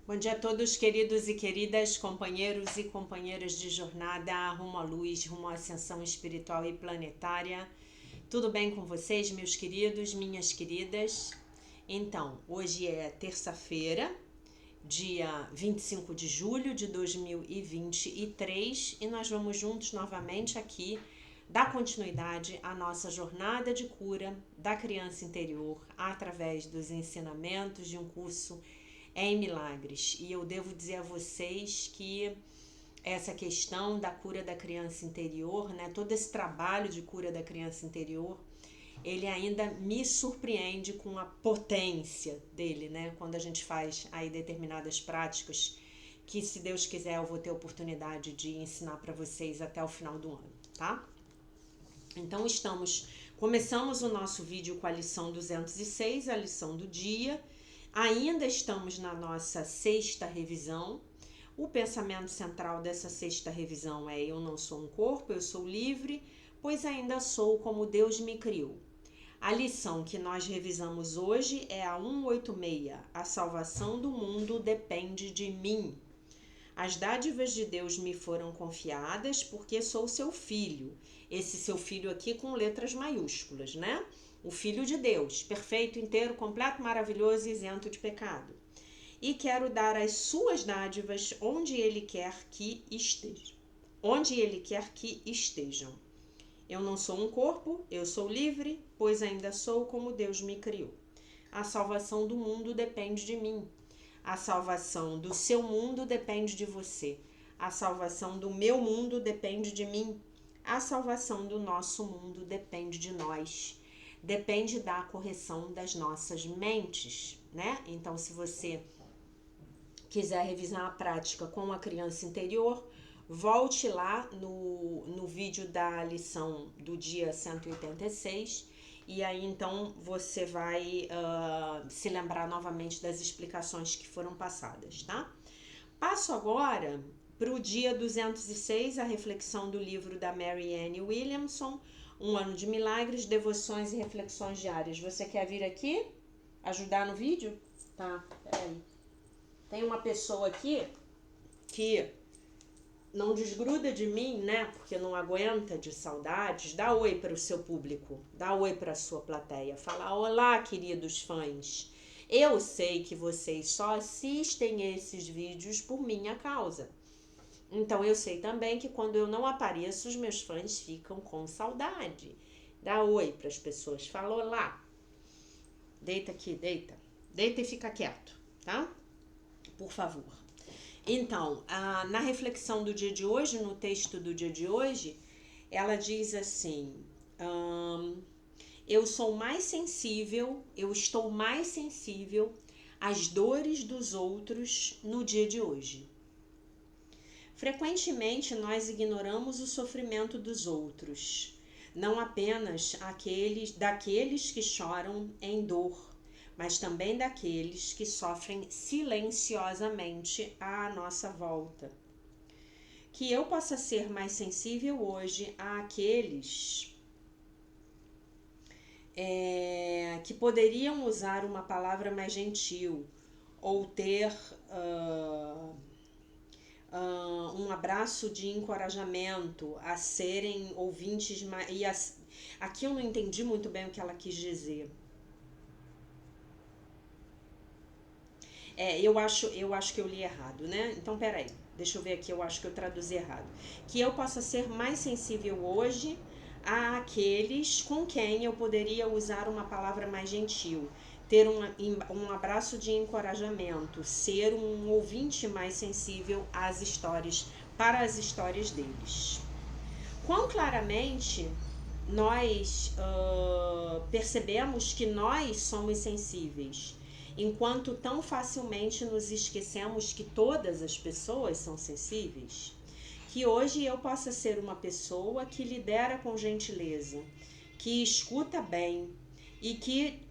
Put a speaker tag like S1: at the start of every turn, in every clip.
S1: Bom dia a todos, queridos e queridas, companheiros e companheiras de jornada rumo à luz, rumo à ascensão espiritual e planetária. Tudo bem com vocês, meus queridos, minhas queridas? Então, hoje é terça-feira, dia 25 de julho de 2023, e nós vamos juntos novamente aqui dar continuidade à nossa jornada de cura da criança interior através dos ensinamentos de um curso em milagres. E eu devo dizer a vocês que essa questão da cura da criança interior, né, todo esse trabalho de cura da criança interior, ele ainda me surpreende com a potência dele, né? Quando a gente faz aí determinadas práticas que, se Deus quiser, eu vou ter oportunidade de ensinar para vocês até o final do ano, tá? Então começamos o nosso vídeo com a lição 206, a lição do dia. Ainda estamos na nossa sexta revisão. O pensamento central dessa sexta revisão é: eu não sou um corpo, eu sou livre, pois ainda sou como Deus me criou. A lição que nós revisamos hoje é a 186. A salvação do mundo depende de mim. As dádivas de Deus me foram confiadas porque sou seu filho. Esse seu filho aqui com letras maiúsculas, né? O Filho de Deus, perfeito, inteiro, completo, maravilhoso e isento de pecado. E quero dar as suas dádivas onde Ele quer que estejam. Onde Ele quer que estejam. Eu não sou um corpo, eu sou livre, pois ainda sou como Deus me criou. A salvação do mundo depende de mim. A salvação do seu mundo depende de você. A salvação do meu mundo depende de mim. A salvação do nosso mundo depende de nós. Depende da correção das nossas mentes, né? Então, se você quiser revisar a prática com a criança interior, volte lá no vídeo da lição do dia 186 e aí então você vai se lembrar novamente das explicações que foram passadas, tá? Passo agora para o dia 206, a reflexão do livro da Mary Ann Williamson, Um Ano de Milagres, Devoções e Reflexões Diárias. Você quer vir aqui ajudar no vídeo? Tá, peraí. Tem uma pessoa aqui que não desgruda de mim, né? Porque não aguenta de saudades. Dá oi para o seu público, dá oi para a sua plateia. Fala: olá, queridos fãs. Eu sei que vocês só assistem esses vídeos por minha causa. Então eu sei também que quando eu não apareço, os meus fãs ficam com saudade. Dá oi para as pessoas, fala olá. Deita aqui, deita. Deita e fica quieto, tá? Por favor. Então, na reflexão do dia de hoje, no texto do dia de hoje, ela diz assim: eu estou mais sensível às dores dos outros no dia de hoje. Frequentemente nós ignoramos o sofrimento dos outros, não apenas daqueles que choram em dor, mas também daqueles que sofrem silenciosamente à nossa volta. Que eu possa ser mais sensível hoje àqueles que poderiam usar uma palavra mais gentil ou ter um abraço de encorajamento a serem ouvintes mais... Aqui eu não entendi muito bem o que ela quis dizer. Eu acho que eu li errado, né? Então, peraí, deixa eu ver aqui, eu acho que eu traduzi errado. Que eu possa ser mais sensível hoje àqueles com quem eu poderia usar uma palavra mais gentil, ter um abraço de encorajamento, ser um ouvinte mais sensível para as histórias deles. Quão claramente nós percebemos que nós somos sensíveis, enquanto tão facilmente nos esquecemos que todas as pessoas são sensíveis? Que hoje eu possa ser uma pessoa que lidera com gentileza, que escuta bem e que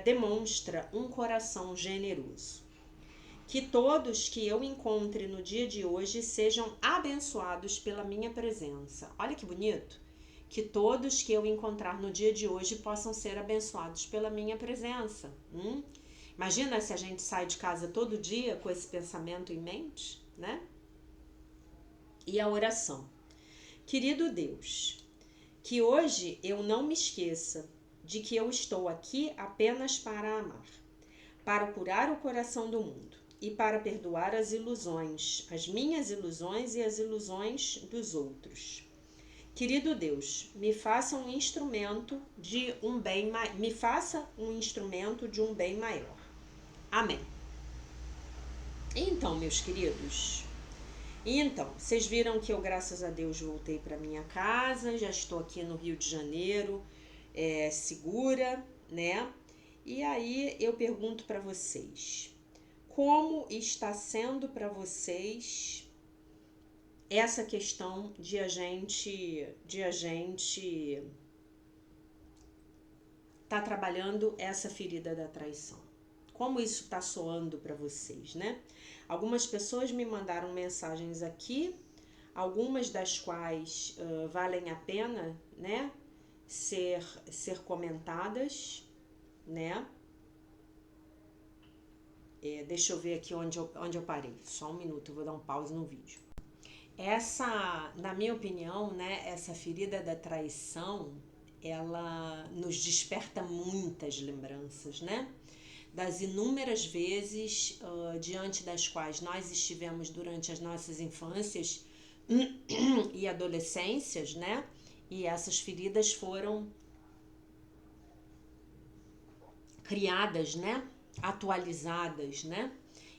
S1: demonstra um coração generoso. Que todos que eu encontre no dia de hoje sejam abençoados pela minha presença. Olha que bonito! Que todos que eu encontrar no dia de hoje possam ser abençoados pela minha presença. Imagina se a gente sai de casa todo dia com esse pensamento em mente, né? E a oração. Querido Deus, que hoje eu não me esqueça de que eu estou aqui apenas para amar, para curar o coração do mundo e para perdoar as ilusões, as minhas ilusões e as ilusões dos outros. Querido Deus, me faça um instrumento de um bem maior. Amém. Então, meus queridos, vocês viram que eu, graças a Deus, voltei para minha casa, já estou aqui no Rio de Janeiro, segura, né? E aí eu pergunto para vocês, como está sendo para vocês essa questão de a gente tá trabalhando essa ferida da traição? Como isso está soando para vocês, né? Algumas pessoas me mandaram mensagens aqui, algumas das quais valem a pena, né, ser comentadas, né? Deixa eu ver aqui onde eu parei. Só um minuto, eu vou dar um pause no vídeo. Na minha opinião, né, essa ferida da traição, ela nos desperta muitas lembranças, né? Das inúmeras vezes diante das quais nós estivemos durante as nossas infâncias e adolescências, né? E essas feridas foram criadas, né? Atualizadas, né?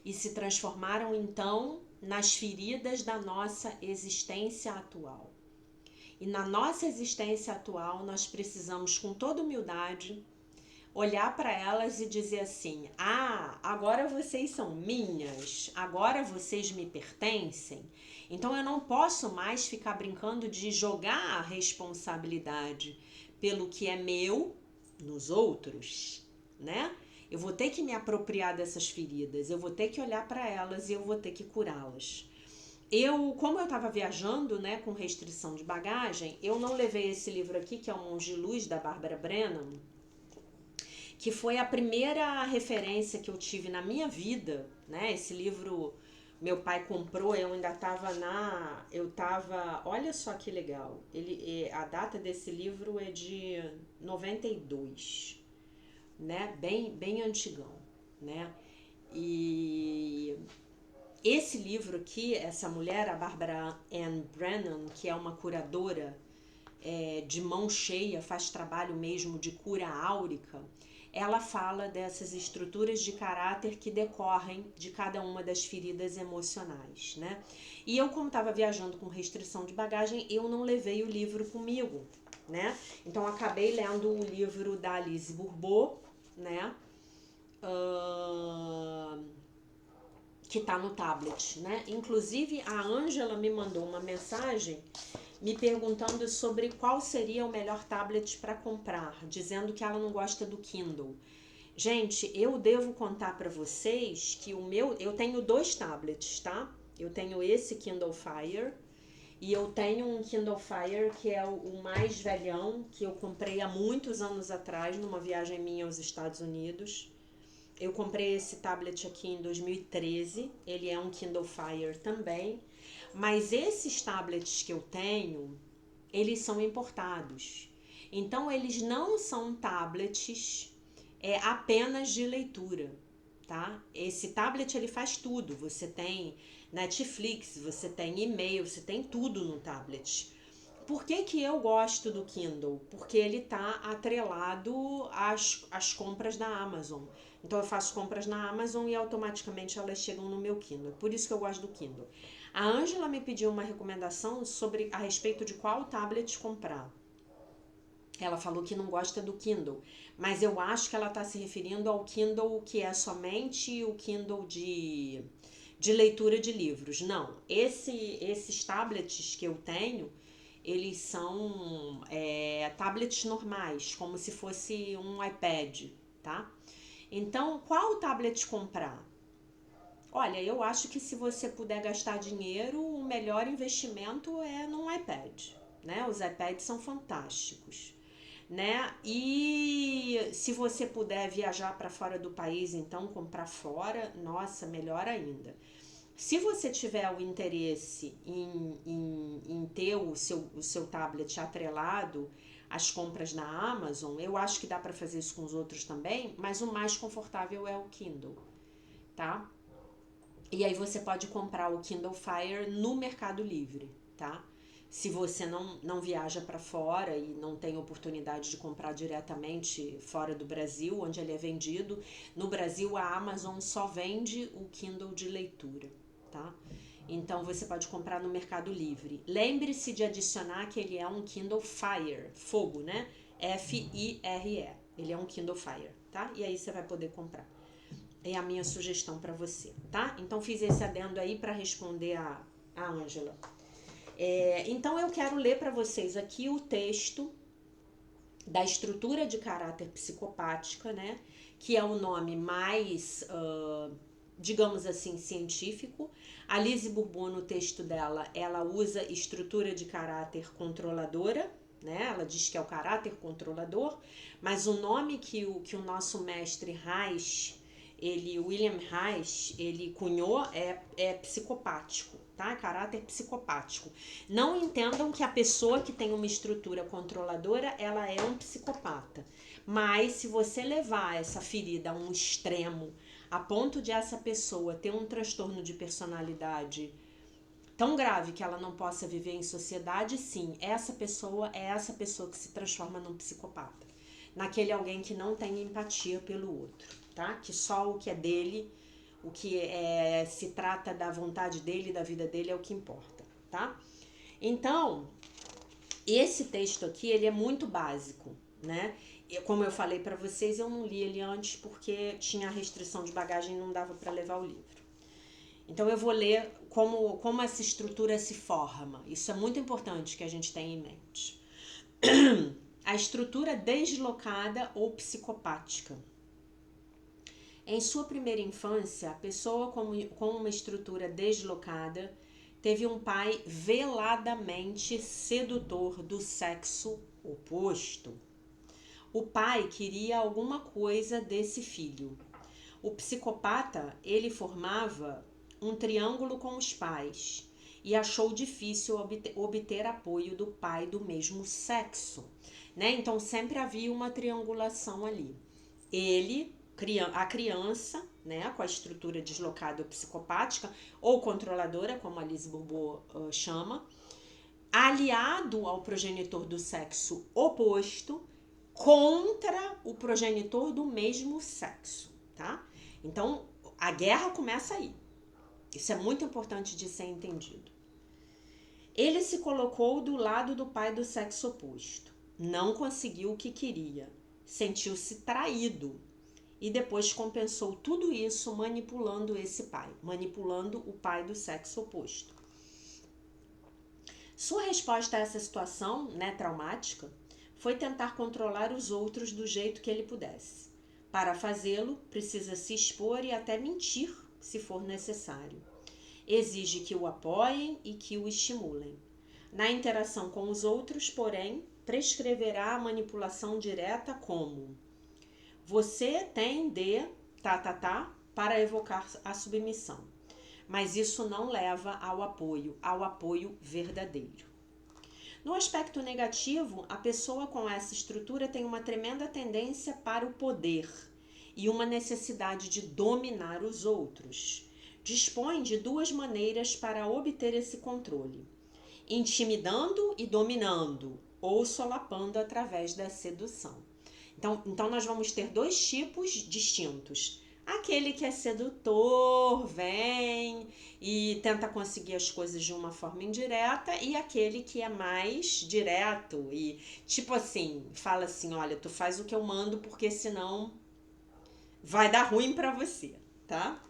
S1: E se transformaram então nas feridas da nossa existência atual. E na nossa existência atual nós precisamos, com toda humildade, olhar para elas e dizer assim: agora vocês são minhas, agora vocês me pertencem, então eu não posso mais ficar brincando de jogar a responsabilidade pelo que é meu nos outros, né? Eu vou ter que me apropriar dessas feridas, eu vou ter que olhar para elas e eu vou ter que curá-las. Como eu estava viajando, né, com restrição de bagagem, eu não levei esse livro aqui, que é O Monge de Luz, da Barbara Brennan, que foi a primeira referência que eu tive na minha vida, né? Esse livro meu pai comprou, eu ainda olha só que legal. A data desse livro é de 92, né? Bem antigão, né? E esse livro aqui, essa mulher, a Barbara Ann Brennan, que é uma curadora de mão cheia, faz trabalho mesmo de cura áurica, ela fala dessas estruturas de caráter que decorrem de cada uma das feridas emocionais, né? E eu, como estava viajando com restrição de bagagem, eu não levei o livro comigo, né? Então, acabei lendo o livro da Alice Bourbeau, né? Que tá no tablet, né? Inclusive, a Ângela me mandou uma mensagem me perguntando sobre qual seria o melhor tablet para comprar, dizendo que ela não gosta do Kindle. Gente, eu devo contar para vocês que eu tenho 2 tablets, tá? Eu tenho esse Kindle Fire e eu tenho um Kindle Fire que é o mais velhão, que eu comprei há muitos anos atrás, numa viagem minha aos Estados Unidos. Eu comprei esse tablet aqui em 2013, ele é um Kindle Fire também. Mas esses tablets que eu tenho, eles são importados. Então, eles não são tablets apenas de leitura, tá? Esse tablet, ele faz tudo. Você tem Netflix, você tem e-mail, você tem tudo no tablet. Por que eu gosto do Kindle? Porque ele tá atrelado às compras da Amazon. Então, eu faço compras na Amazon e automaticamente elas chegam no meu Kindle. Por isso que eu gosto do Kindle. A Ângela me pediu uma recomendação a respeito de qual tablet comprar. Ela falou que não gosta do Kindle, mas eu acho que ela está se referindo ao Kindle que é somente o Kindle de leitura de livros. Não, esses tablets que eu tenho, eles são tablets normais, como se fosse um iPad, tá? Então, qual tablet comprar? Olha, eu acho que se você puder gastar dinheiro, o melhor investimento é num iPad, né? Os iPads são fantásticos. né? E se você puder viajar para fora do país, então comprar fora, nossa, melhor ainda. Se você tiver o interesse em ter o seu tablet atrelado às compras na Amazon, eu acho que dá para fazer isso com os outros também, mas o mais confortável é o Kindle, tá? E aí você pode comprar o Kindle Fire no Mercado Livre, tá? Se você não viaja para fora e não tem oportunidade de comprar diretamente fora do Brasil, onde ele é vendido, no Brasil a Amazon só vende o Kindle de leitura, tá? Então você pode comprar no Mercado Livre. Lembre-se de adicionar que ele é um Kindle Fire, fogo, né? F-I-R-E. Ele é um Kindle Fire, tá? E aí você vai poder comprar. É a minha sugestão para você, tá? Então fiz esse adendo aí para responder a Ângela. Então eu quero ler para vocês aqui o texto da estrutura de caráter psicopática, né? Que é o nome mais, digamos assim, científico. A Lise Bourbeau, no texto dela, ela usa estrutura de caráter controladora, né? Ela diz que é o caráter controlador, mas o nome que o nosso mestre Reich, William Reich, ele cunhou é psicopático, tá? Caráter psicopático. Não entendam que a pessoa que tem uma estrutura controladora, ela é um psicopata. Mas se você levar essa ferida a um extremo, a ponto de essa pessoa ter um transtorno de personalidade tão grave que ela não possa viver em sociedade, sim, essa pessoa é essa pessoa que se transforma num psicopata. Naquele alguém que não tem empatia pelo outro, tá? Que só o que é dele, o que se trata da vontade dele, da vida dele é o que importa, tá? Então, esse texto aqui, ele é muito básico, né? Como eu falei para vocês, eu não li ele antes porque tinha restrição de bagagem e não dava para levar o livro. Então eu vou ler como essa estrutura se forma. Isso é muito importante que a gente tenha em mente. A estrutura deslocada ou psicopática. Em sua primeira infância, a pessoa com uma estrutura deslocada teve um pai veladamente sedutor do sexo oposto. O pai queria alguma coisa desse filho. O psicopata, ele formava um triângulo com os pais e achou difícil obter apoio do pai do mesmo sexo, né? Então sempre havia uma triangulação ali. A criança, né, com a estrutura deslocada ou psicopática ou controladora, como a Lise Bourbeau chama, aliado ao progenitor do sexo oposto contra o progenitor do mesmo sexo, tá? Então, a guerra começa aí. Isso é muito importante de ser entendido. Ele se colocou do lado do pai do sexo oposto. Não conseguiu o que queria. Sentiu-se traído. E depois compensou tudo isso manipulando esse pai. Manipulando o pai do sexo oposto. Sua resposta a essa situação, né, traumática, foi tentar controlar os outros do jeito que ele pudesse. Para fazê-lo, precisa se expor e até mentir, se for necessário. Exige que o apoiem e que o estimulem. Na interação com os outros, porém, prescreverá a manipulação direta como: você tem de para evocar a submissão. Mas isso não leva ao apoio verdadeiro. No aspecto negativo, a pessoa com essa estrutura tem uma tremenda tendência para o poder e uma necessidade de dominar os outros. Dispõe de duas maneiras para obter esse controle: intimidando e dominando, ou solapando através da sedução. Então nós vamos ter dois tipos distintos. Aquele que é sedutor, vem e tenta conseguir as coisas de uma forma indireta, e aquele que é mais direto e tipo assim, fala assim, olha, tu faz o que eu mando porque senão vai dar ruim pra você, tá?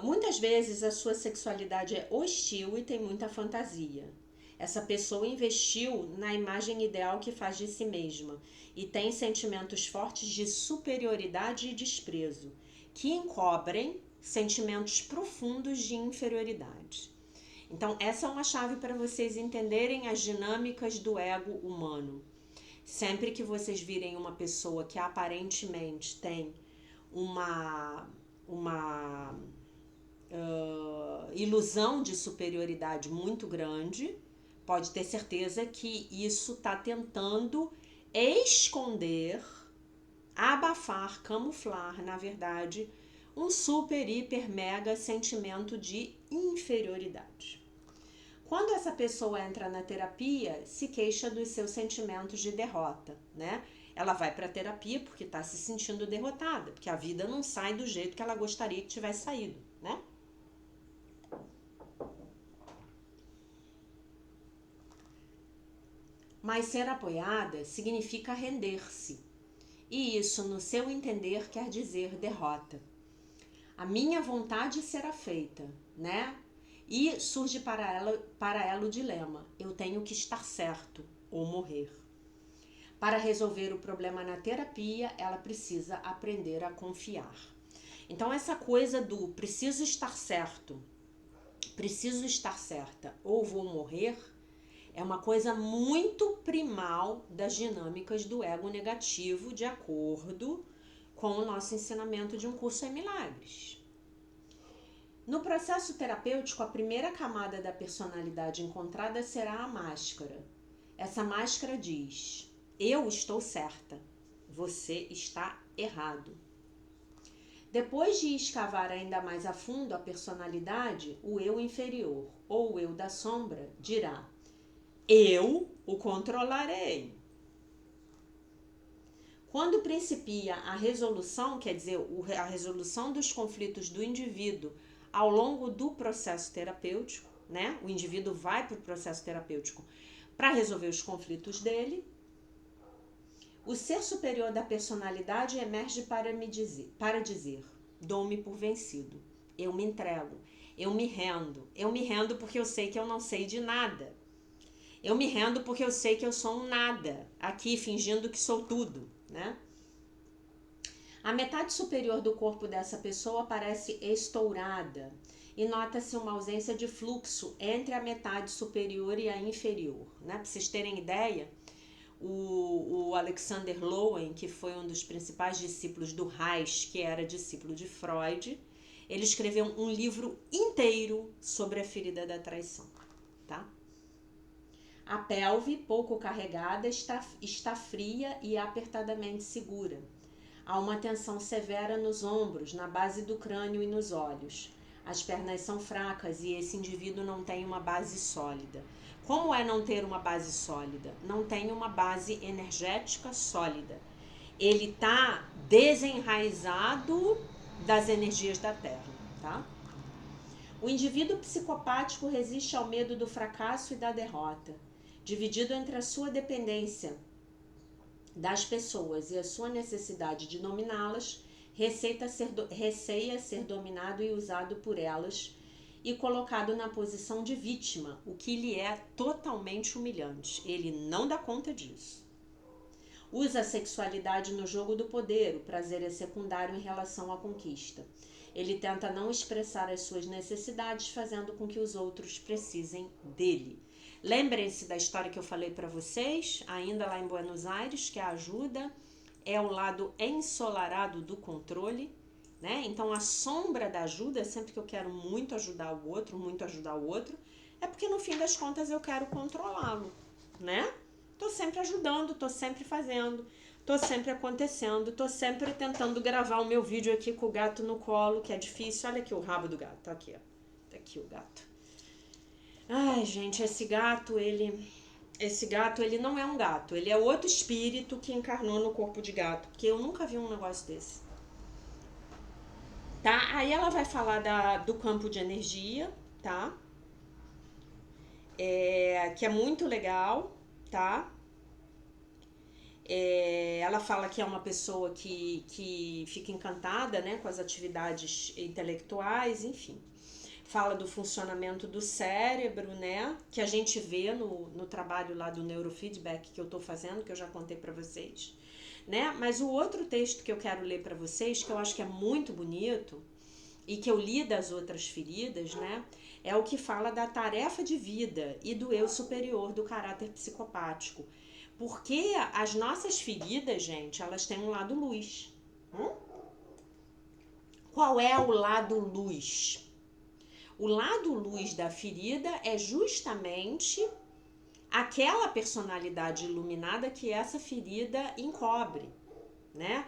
S1: Muitas vezes a sua sexualidade é hostil e tem muita fantasia. Essa pessoa investiu na imagem ideal que faz de si mesma e tem sentimentos fortes de superioridade e desprezo, que encobrem sentimentos profundos de inferioridade. Então, essa é uma chave para vocês entenderem as dinâmicas do ego humano. Sempre que vocês virem uma pessoa que aparentemente tem uma ilusão de superioridade muito grande, pode ter certeza que isso está tentando esconder, abafar, camuflar, na verdade, um super, hiper, mega sentimento de inferioridade. Quando essa pessoa entra na terapia, se queixa dos seus sentimentos de derrota, né? Ela vai para a terapia porque está se sentindo derrotada, porque a vida não sai do jeito que ela gostaria que tivesse saído, né? Mas ser apoiada significa render-se. E isso, no seu entender, quer dizer derrota. A minha vontade será feita, né? E surge para ela o dilema: eu tenho que estar certo ou morrer. Para resolver o problema na terapia, ela precisa aprender a confiar. Então, essa coisa do preciso estar certo, preciso estar certa ou vou morrer, é uma coisa muito primal das dinâmicas do ego negativo, de acordo com o nosso ensinamento de Um Curso em Milagres. No processo terapêutico, a primeira camada da personalidade encontrada será a máscara. Essa máscara diz: eu estou certa, você está errado. Depois de escavar ainda mais a fundo a personalidade, o eu inferior, ou o eu da sombra, dirá: eu o controlarei. Quando principia a resolução, quer dizer, a resolução dos conflitos do indivíduo ao longo do processo terapêutico, né? O indivíduo vai para o processo terapêutico para resolver os conflitos dele. O ser superior da personalidade emerge para dizer: dou-me por vencido, eu me entrego, eu me rendo porque eu sei que eu não sei de nada. Eu me rendo porque eu sei que eu sou um nada, aqui fingindo que sou tudo, né? A metade superior do corpo dessa pessoa parece estourada e nota-se uma ausência de fluxo entre a metade superior e a inferior, né? Para vocês terem ideia, o Alexander Lowen, que foi um dos principais discípulos do Reich, que era discípulo de Freud, ele escreveu um livro inteiro sobre a ferida da traição, tá? A pelve, pouco carregada, está fria e apertadamente segura. Há uma tensão severa nos ombros, na base do crânio e nos olhos. As pernas são fracas e esse indivíduo não tem uma base sólida. Como é não ter uma base sólida? Não tem uma base energética sólida. Ele está desenraizado das energias da Terra, tá? O indivíduo psicopático resiste ao medo do fracasso e da derrota. Dividido entre a sua dependência das pessoas e a sua necessidade de dominá-las, receia ser dominado e usado por elas e colocado na posição de vítima, o que lhe é totalmente humilhante. Ele não dá conta disso. Usa a sexualidade no jogo do poder, o prazer é secundário em relação à conquista. Ele tenta não expressar as suas necessidades, fazendo com que os outros precisem dele. Lembrem-se da história que eu falei para vocês, ainda lá em Buenos Aires, que a ajuda é o lado ensolarado do controle, né? Então, a sombra da ajuda, sempre que eu quero muito ajudar o outro, é porque no fim das contas eu quero controlá-lo, né? Tô sempre ajudando, tô sempre fazendo, tô sempre acontecendo, tô sempre tentando gravar o meu vídeo aqui com o gato no colo, que é difícil. Olha aqui o rabo do gato, tá aqui, ó. Tá aqui o gato. Ai, gente, esse gato, ele não é um gato, ele é outro espírito que encarnou no corpo de gato, porque eu nunca vi um negócio desse. Tá? Aí ela vai falar do campo de energia, tá? Que é muito legal, tá? Ela fala que é uma pessoa que fica encantada, né, com as atividades intelectuais, enfim. Fala do funcionamento do cérebro, né, que a gente vê no trabalho lá do neurofeedback que eu tô fazendo, que eu já contei para vocês, né? Mas o outro texto que eu quero ler para vocês, que eu acho que é muito bonito, e que eu li das outras feridas, né, é o que fala da tarefa de vida e do eu superior do caráter psicopático. Porque as nossas feridas, gente, elas têm um lado luz. Qual é o lado luz? O lado luz da ferida é justamente aquela personalidade iluminada que essa ferida encobre, né?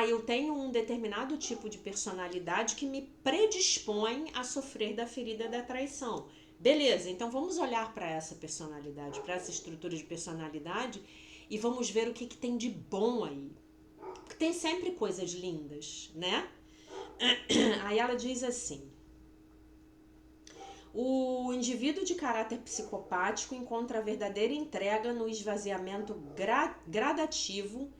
S1: Eu tenho um determinado tipo de personalidade que me predispõe a sofrer da ferida da traição. Beleza, então vamos olhar para essa personalidade, para essa estrutura de personalidade e vamos ver o que tem de bom aí. Porque tem sempre coisas lindas, né? Aí ela diz assim: o indivíduo de caráter psicopático encontra a verdadeira entrega no esvaziamento gradativo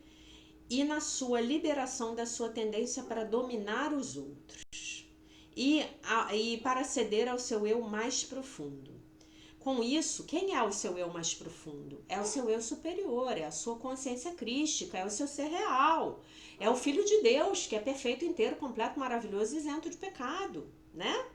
S1: e na sua liberação da sua tendência para dominar os outros e para ceder ao seu eu mais profundo. Com isso, quem é o seu eu mais profundo? É o seu eu superior, é a sua consciência crística, é o seu ser real, é o Filho de Deus, que é perfeito, inteiro, completo, maravilhoso e isento de pecado, né?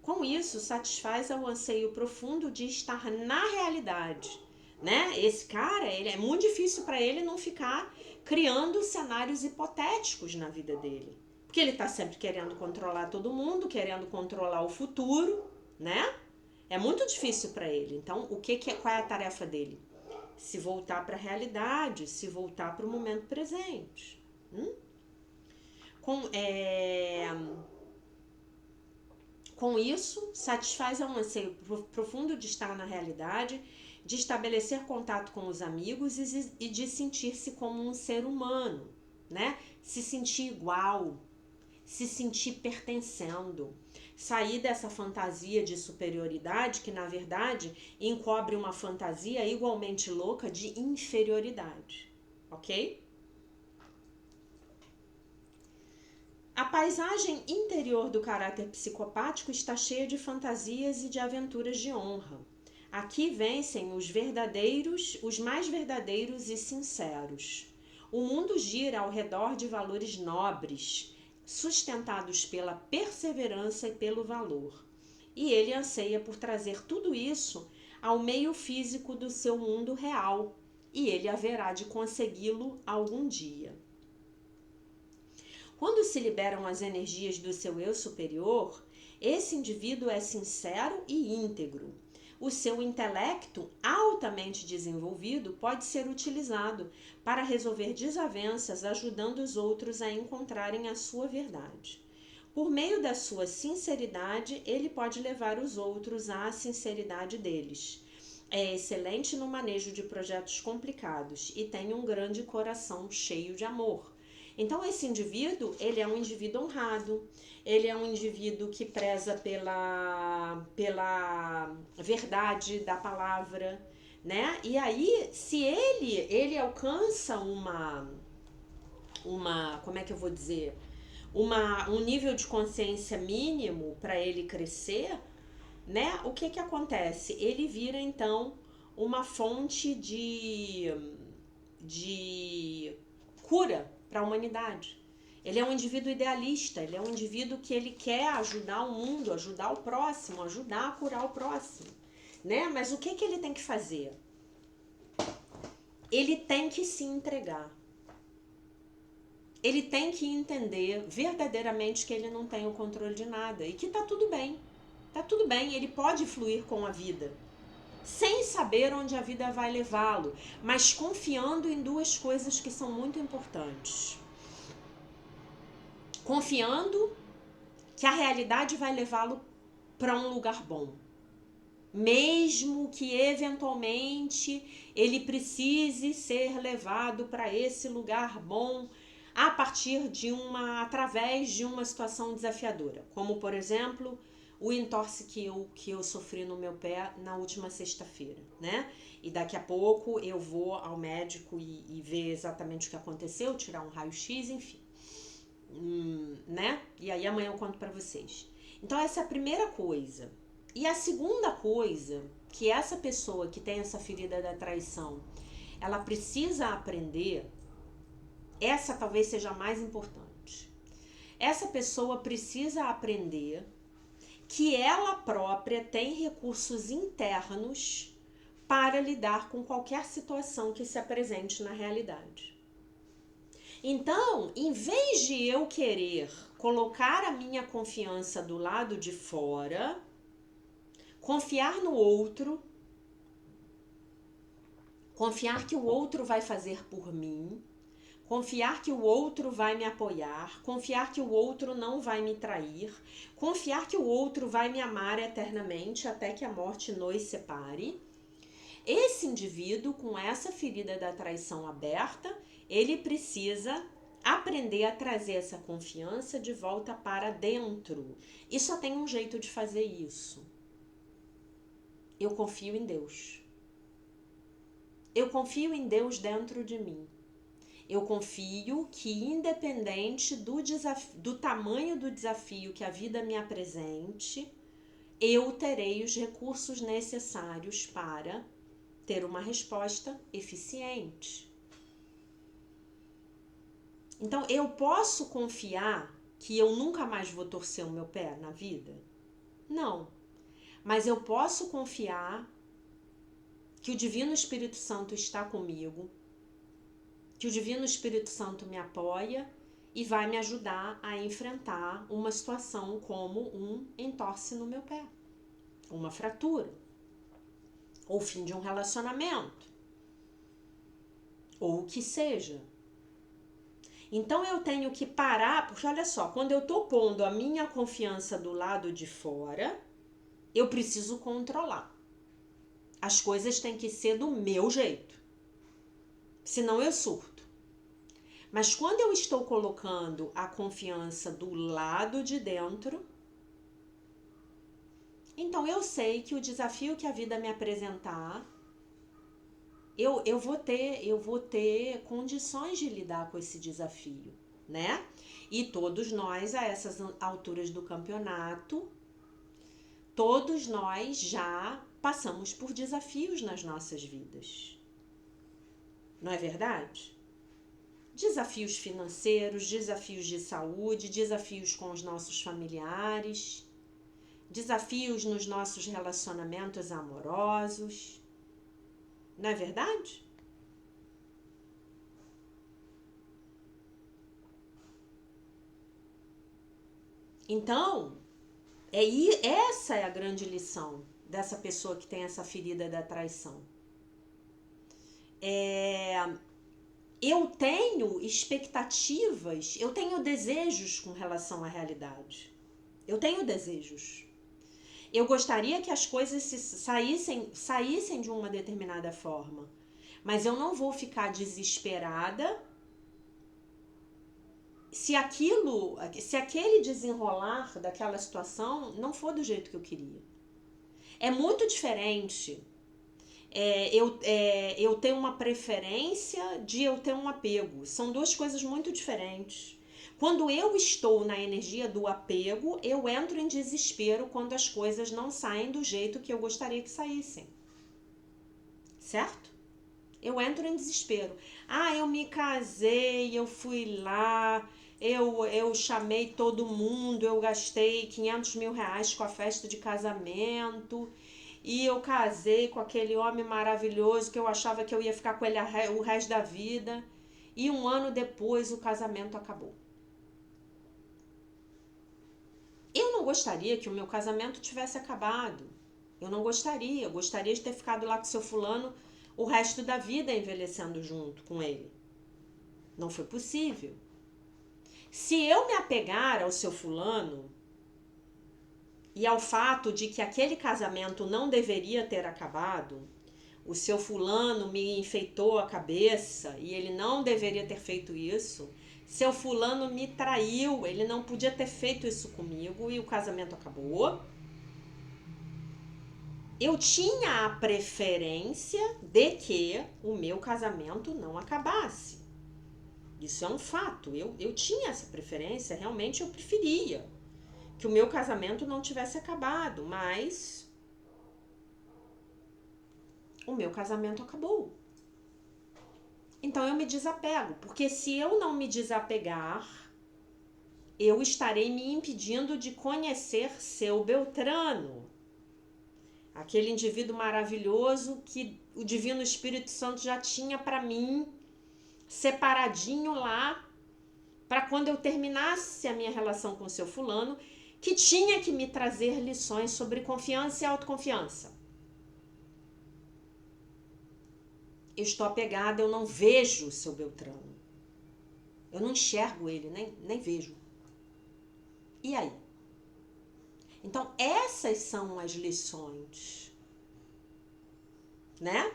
S1: Com isso, satisfaz ao anseio profundo de estar na realidade, né? Esse cara, ele é muito difícil para ele não ficar criando cenários hipotéticos na vida dele, porque ele tá sempre querendo controlar todo mundo, querendo controlar o futuro, né? É muito difícil para ele. Então, qual é a tarefa dele? Se voltar para a realidade, se voltar para o momento presente. Com isso, satisfaz um anseio profundo de estar na realidade, de estabelecer contato com os amigos e de sentir-se como um ser humano, né? Se sentir igual, se sentir pertencendo, sair dessa fantasia de superioridade que, na verdade, encobre uma fantasia igualmente louca de inferioridade, ok? A paisagem interior do caráter psicopático está cheia de fantasias e de aventuras de honra. Aqui vencem os mais verdadeiros e sinceros. O mundo gira ao redor de valores nobres, sustentados pela perseverança e pelo valor. E ele anseia por trazer tudo isso ao meio físico do seu mundo real, e ele haverá de consegui-lo algum dia. Quando se liberam as energias do seu eu superior, esse indivíduo é sincero e íntegro. O seu intelecto altamente desenvolvido pode ser utilizado para resolver desavenças, ajudando os outros a encontrarem a sua verdade. Por meio da sua sinceridade, ele pode levar os outros à sinceridade deles. É excelente no manejo de projetos complicados e tem um grande coração cheio de amor. Então, esse indivíduo, ele é um indivíduo honrado, ele é um indivíduo que preza pela verdade da palavra, né? E aí, se ele alcança como é que eu vou dizer? Um nível de consciência mínimo para ele crescer, né? O que acontece? Ele vira, então, uma fonte de cura para a humanidade. Ele é um indivíduo idealista, ele é um indivíduo que ele quer ajudar o mundo, ajudar o próximo, ajudar a curar o próximo, né? Mas o que ele tem que fazer? Ele tem que se entregar. Ele tem que entender verdadeiramente que ele não tem o controle de nada e que tá tudo bem. Tá tudo bem, ele pode fluir com a vida, sem saber onde a vida vai levá-lo, mas confiando em duas coisas que são muito importantes. Confiando que a realidade vai levá-lo para um lugar bom. Mesmo que eventualmente ele precise ser levado para esse lugar bom através de uma situação desafiadora, como por exemplo, o entorse que eu sofri no meu pé na última sexta-feira, né? E daqui a pouco eu vou ao médico e ver exatamente o que aconteceu, tirar um raio-x, enfim. Né? E aí amanhã eu conto pra vocês. Então essa é a primeira coisa. E a segunda coisa que essa pessoa que tem essa ferida da traição, ela precisa aprender, essa talvez seja a mais importante. essa pessoa precisa aprender que ela própria tem recursos internos para lidar com qualquer situação que se apresente na realidade. Então, em vez de eu querer colocar a minha confiança do lado de fora, confiar no outro, confiar que o outro vai fazer por mim, confiar que o outro vai me apoiar, confiar que o outro não vai me trair, confiar que o outro vai me amar eternamente até que a morte nos separe. Esse indivíduo, com essa ferida da traição aberta, ele precisa aprender a trazer essa confiança de volta para dentro. E só tem um jeito de fazer isso. Eu confio em Deus. Eu confio em Deus dentro de mim. Eu confio que, independente do tamanho do desafio que a vida me apresente, eu terei os recursos necessários para ter uma resposta eficiente. Então, eu posso confiar que eu nunca mais vou torcer o meu pé na vida? Não. Mas eu posso confiar que o Divino Espírito Santo está comigo, que o Divino Espírito Santo me apoia e vai me ajudar a enfrentar uma situação como um entorse no meu pé, uma fratura, ou o fim de um relacionamento, ou o que seja. Então eu tenho que parar, porque olha só, quando eu tô pondo a minha confiança do lado de fora, eu preciso controlar. As coisas têm que ser do meu jeito, senão eu surto. Mas quando eu estou colocando a confiança do lado de dentro, então eu sei que o desafio que a vida me apresentar, eu vou ter condições de lidar com esse desafio, né? E todos nós, a essas alturas do campeonato, todos nós já passamos por desafios nas nossas vidas. Não é verdade? Desafios financeiros, desafios de saúde, desafios com os nossos familiares, desafios nos nossos relacionamentos amorosos. Não é verdade? Então, essa é a grande lição dessa pessoa que tem essa ferida da traição. Eu tenho expectativas, eu tenho desejos com relação à realidade. Eu tenho desejos. Eu gostaria que as coisas saíssem de uma determinada forma. Mas eu não vou ficar desesperada se aquele desenrolar daquela situação não for do jeito que eu queria. É muito diferente eu ter uma preferência de eu ter um apego. São duas coisas muito diferentes. Quando eu estou na energia do apego, eu entro em desespero quando as coisas não saem do jeito que eu gostaria que saíssem. Certo? Eu entro em desespero. Eu me casei, eu fui lá, eu chamei todo mundo, eu gastei 500 mil reais com a festa de casamento e eu casei com aquele homem maravilhoso que eu achava que eu ia ficar com ele o resto da vida e 1 ano depois o casamento acabou. Eu não gostaria que o meu casamento tivesse acabado. Eu não gostaria. Eu gostaria de ter ficado lá com o seu fulano o resto da vida envelhecendo junto com ele. Não foi possível. Se eu me apegar ao seu fulano e ao fato de que aquele casamento não deveria ter acabado, o seu fulano me enfeitou a cabeça e ele não deveria ter feito isso, seu fulano me traiu, ele não podia ter feito isso comigo e o casamento acabou. Eu tinha a preferência de que o meu casamento não acabasse. Isso é um fato. Eu tinha essa preferência, realmente eu preferia que o meu casamento não tivesse acabado, mas o meu casamento acabou. Então eu me desapego, porque se eu não me desapegar, eu estarei me impedindo de conhecer seu Beltrano. Aquele indivíduo maravilhoso que o Divino Espírito Santo já tinha para mim, separadinho lá, para quando eu terminasse a minha relação com o seu fulano, que tinha que me trazer lições sobre confiança e autoconfiança. Eu estou apegada, eu não vejo o seu Beltrano. Eu não enxergo ele, nem vejo. E aí? Então, essas são as lições, né?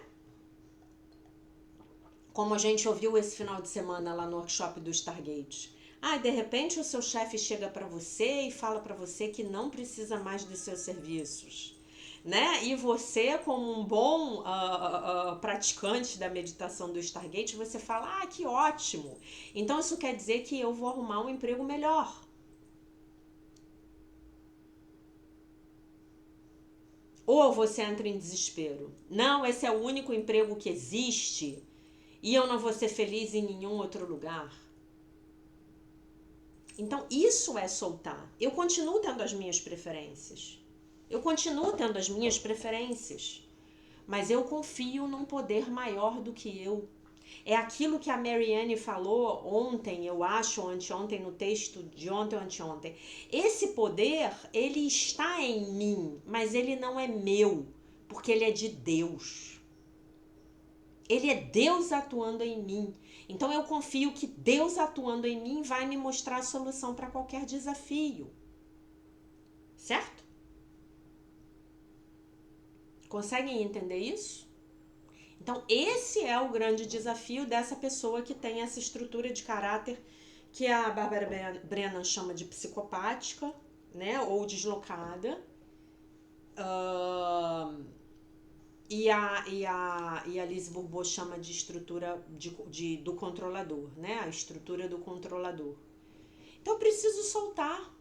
S1: Como a gente ouviu esse final de semana lá no workshop do Stargate. De repente o seu chefe chega para você e fala para você que não precisa mais dos seus serviços, né? E você, como um bom praticante da meditação do Stargate, você fala, que ótimo. Então isso quer dizer que eu vou arrumar um emprego melhor. Ou você entra em desespero. Não, esse é o único emprego que existe e eu não vou ser feliz em nenhum outro lugar. Então, isso é soltar. Eu continuo tendo as minhas preferências. Mas eu confio num poder maior do que eu. É aquilo que a Marianne falou ontem, eu acho, anteontem, no texto de ontem ou anteontem. Esse poder, ele está em mim, mas ele não é meu, porque ele é de Deus. Ele é Deus atuando em mim. Então eu confio que Deus atuando em mim vai me mostrar a solução para qualquer desafio. Certo? Conseguem entender isso? Então, esse é o grande desafio dessa pessoa que tem essa estrutura de caráter que a Bárbara Brennan chama de psicopática, né? Ou deslocada. E a Lise Bourbeau chama de estrutura do controlador, né? A estrutura do controlador. Então, eu preciso soltar.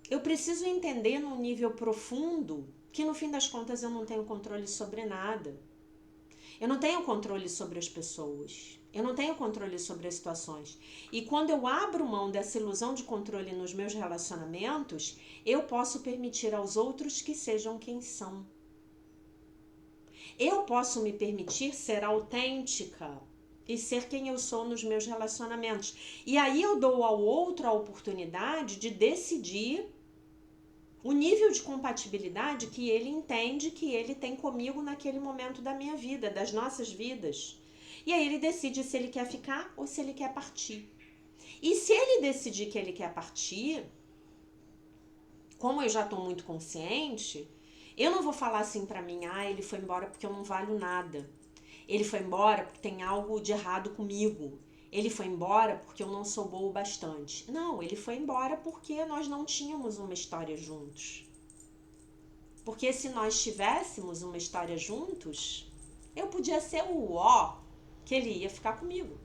S1: Eu preciso entender num nível profundo que no fim das contas eu não tenho controle sobre nada. Eu não tenho controle sobre as pessoas. Eu não tenho controle sobre as situações. E quando eu abro mão dessa ilusão de controle nos meus relacionamentos, eu posso permitir aos outros que sejam quem são. Eu posso me permitir ser autêntica e ser quem eu sou nos meus relacionamentos. E aí eu dou ao outro a oportunidade de decidir o nível de compatibilidade que ele entende que ele tem comigo naquele momento da minha vida, das nossas vidas. E aí ele decide se ele quer ficar ou se ele quer partir. E se ele decidir que ele quer partir, como eu já estou muito consciente, eu não vou falar assim pra mim, ele foi embora porque eu não valho nada. Ele foi embora porque tem algo de errado comigo. Ele foi embora porque eu não sou boa o bastante. Não, ele foi embora porque nós não tínhamos uma história juntos. Porque se nós tivéssemos uma história juntos, eu podia ser o ó que ele ia ficar comigo.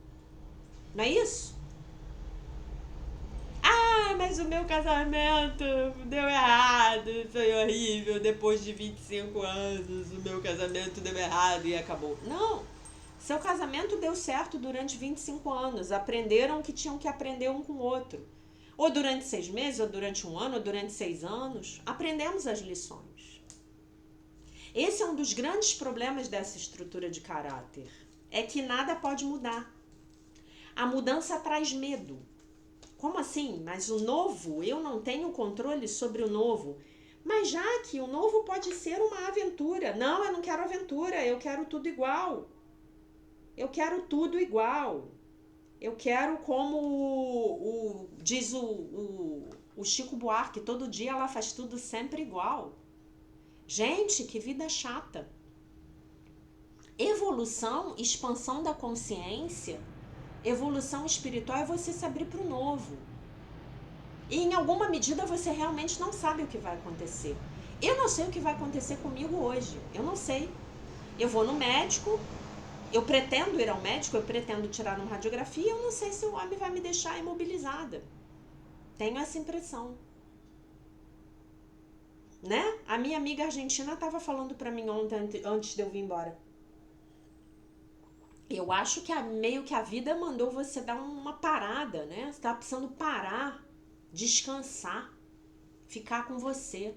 S1: Não é isso? Mas o meu casamento deu errado, foi horrível. Depois de 25 anos, o meu casamento deu errado e acabou. Não! Seu casamento deu certo durante 25 anos. Aprenderam o que tinham que aprender um com o outro. Ou durante 6 meses, ou durante 1 ano, ou durante 6 anos. Aprendemos as lições. Esse é um dos grandes problemas dessa estrutura de caráter. É que nada pode mudar. A mudança traz medo. Como assim? Mas o novo, eu não tenho controle sobre o novo. Mas já que o novo pode ser uma aventura. Não, eu não quero aventura, eu quero tudo igual. Eu quero tudo igual. Eu quero como diz o Chico Buarque, todo dia ela faz tudo sempre igual. Gente, que vida chata. Evolução, expansão da consciência, evolução espiritual é você se abrir para o novo. E em alguma medida você realmente não sabe o que vai acontecer. Eu não sei o que vai acontecer comigo hoje. Eu não sei. Eu vou no médico, eu pretendo ir ao médico, eu pretendo tirar uma radiografia, eu não sei se o homem vai me deixar imobilizada. Tenho essa impressão. Né? A minha amiga argentina estava falando para mim ontem, antes de eu vir embora. Eu acho que meio que a vida mandou você dar uma parada, né? Você tá precisando parar, descansar, ficar com você.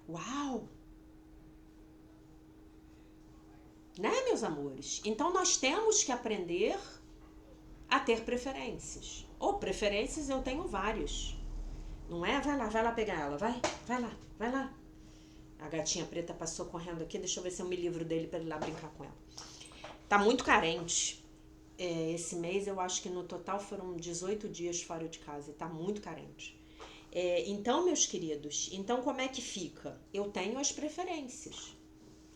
S1: Uau! Né, meus amores? Então nós temos que aprender a ter preferências. Ou preferências eu tenho várias. Não é? Vai lá pegar ela. Vai lá, vai lá. A gatinha preta passou correndo aqui. Deixa eu ver se eu me livro dele pra ele ir lá brincar com ela. Tá muito carente. Esse mês eu acho que no total foram 18 dias fora de casa. E tá muito carente. Então, meus queridos, então como é que fica? Eu tenho as preferências.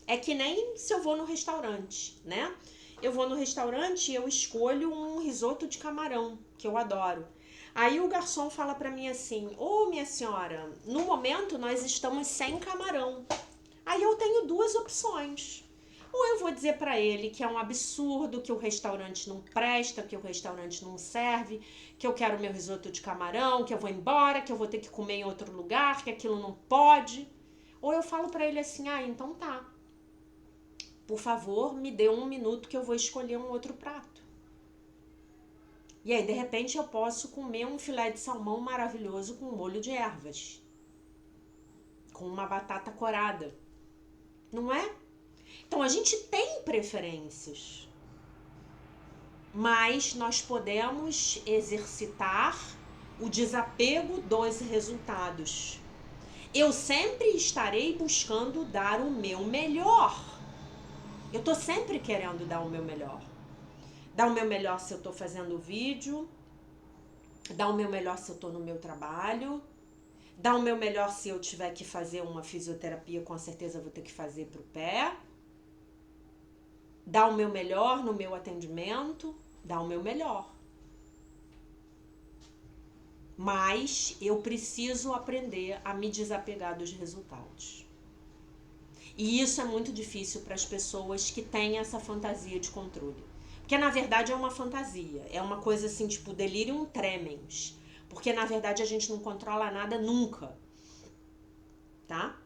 S1: É que nem se eu vou no restaurante, né? Eu vou no restaurante e eu escolho um risoto de camarão, que eu adoro. Aí o garçom fala pra mim assim: ô, minha senhora, no momento nós estamos sem camarão. Aí eu tenho duas opções. Ou eu vou dizer pra ele que é um absurdo, que o restaurante não presta, que o restaurante não serve, que eu quero meu risoto de camarão, que eu vou embora, que eu vou ter que comer em outro lugar, que aquilo não pode. Ou eu falo pra ele assim: ah, então tá. Por favor, me dê 1 minuto que eu vou escolher um outro prato. E aí, de repente, eu posso comer um filé de salmão maravilhoso com molho de ervas. Com uma batata corada. Não é? Então, a gente tem preferências. Mas nós podemos exercitar o desapego dos resultados. Eu sempre estarei buscando dar o meu melhor. Eu tô sempre querendo dar o meu melhor. Dar o meu melhor se eu tô fazendo vídeo, dar o meu melhor se eu tô no meu trabalho, dar o meu melhor se eu tiver que fazer uma fisioterapia, com certeza eu vou ter que fazer pro pé, dar o meu melhor no meu atendimento, dar o meu melhor. Mas eu preciso aprender a me desapegar dos resultados. E isso é muito difícil para as pessoas que têm essa fantasia de controle. Porque na verdade é uma fantasia, é uma coisa assim, tipo delirium tremens. Porque na verdade a gente não controla nada nunca, tá?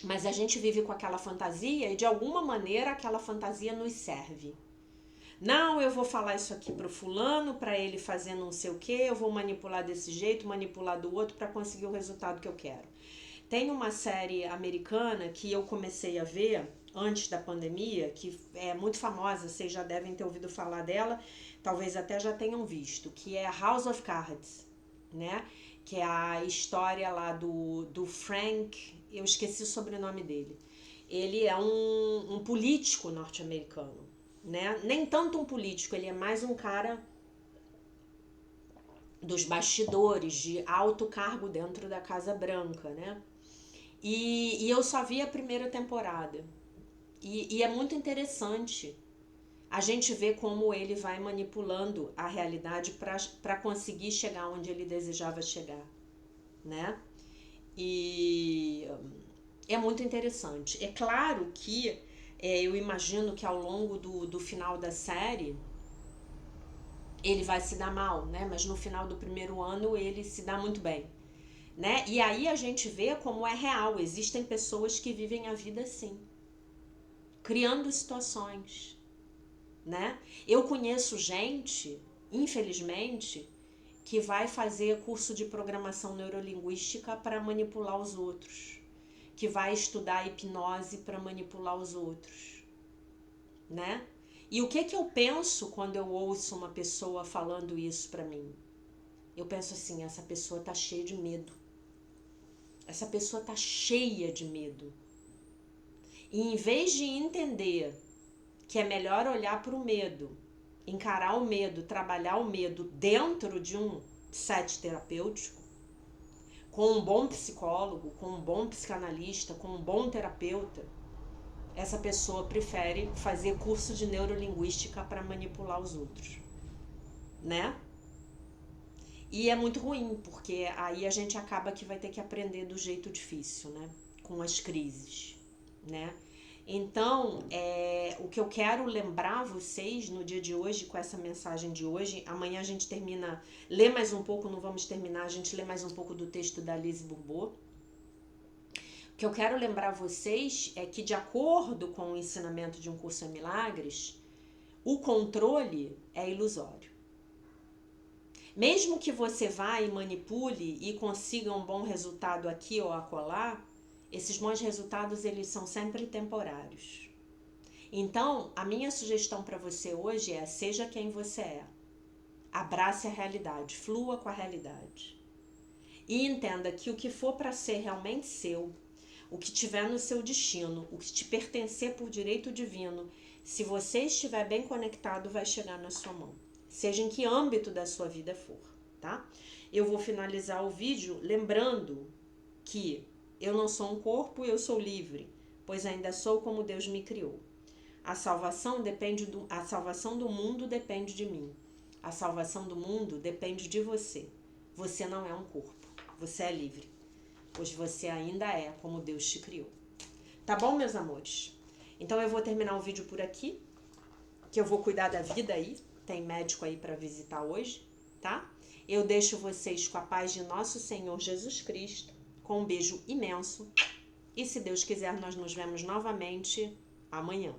S1: Mas a gente vive com aquela fantasia e de alguma maneira aquela fantasia nos serve. Não, eu vou falar isso aqui pro fulano, para ele fazer não sei o que, eu vou manipular desse jeito, manipular do outro para conseguir o resultado que eu quero. Tem uma série americana que eu comecei a ver antes da pandemia, que é muito famosa, vocês já devem ter ouvido falar dela, talvez até já tenham visto, que é House of Cards, né? Que é a história lá do Frank, eu esqueci o sobrenome dele. Ele é um político norte-americano, né? Nem tanto um político, ele é mais um cara dos bastidores, de alto cargo dentro da Casa Branca, né? E eu só vi a primeira temporada. E é muito interessante a gente ver como ele vai manipulando a realidade para conseguir chegar onde ele desejava chegar, né? E é muito interessante. É claro que eu imagino que ao longo do final da série ele vai se dar mal, né? Mas no final do primeiro ano ele se dá muito bem, né? E aí a gente vê como é real. Existem pessoas que vivem a vida assim, criando situações, né? Eu conheço gente, infelizmente, que vai fazer curso de programação neurolinguística para manipular os outros, que vai estudar hipnose para manipular os outros, né? E o que eu penso quando eu ouço uma pessoa falando isso para mim? Eu penso assim, essa pessoa tá cheia de medo. Essa pessoa tá cheia de medo. E em vez de entender que é melhor olhar para o medo, encarar o medo, trabalhar o medo dentro de um set terapêutico, com um bom psicólogo, com um bom psicanalista, com um bom terapeuta, essa pessoa prefere fazer curso de neurolinguística para manipular os outros, né? E é muito ruim, porque aí a gente acaba que vai ter que aprender do jeito difícil, né? Com as crises, né? Então, o que eu quero lembrar vocês no dia de hoje, com essa mensagem de hoje, amanhã a gente termina, lê mais um pouco, não vamos terminar, a gente lê mais um pouco do texto da Lise Bourbeau. O que eu quero lembrar vocês é que, de acordo com o ensinamento de Um Curso em Milagres, O controle é ilusório. Mesmo que você vá e manipule e consiga um bom resultado aqui ou acolá, esses bons resultados eles são sempre temporários. Então, a minha sugestão para você hoje é: seja quem você é. Abrace a realidade, flua com a realidade. E entenda que o que for para ser realmente seu, o que tiver no seu destino, o que te pertencer por direito divino, se você estiver bem conectado, vai chegar na sua mão. Seja em que âmbito da sua vida for, tá? Eu vou finalizar o vídeo lembrando que eu não sou um corpo, eu sou livre, pois ainda sou como Deus me criou. A salvação do mundo depende de mim. A salvação do mundo depende de você. Você não é um corpo, você é livre, pois você ainda é como Deus te criou. Tá bom, meus amores? Então eu vou terminar o vídeo por aqui, que eu vou cuidar da vida aí, tem médico aí para visitar hoje, tá? Eu deixo vocês com a paz de nosso Senhor Jesus Cristo, com um beijo imenso, e se Deus quiser nós nos vemos novamente amanhã.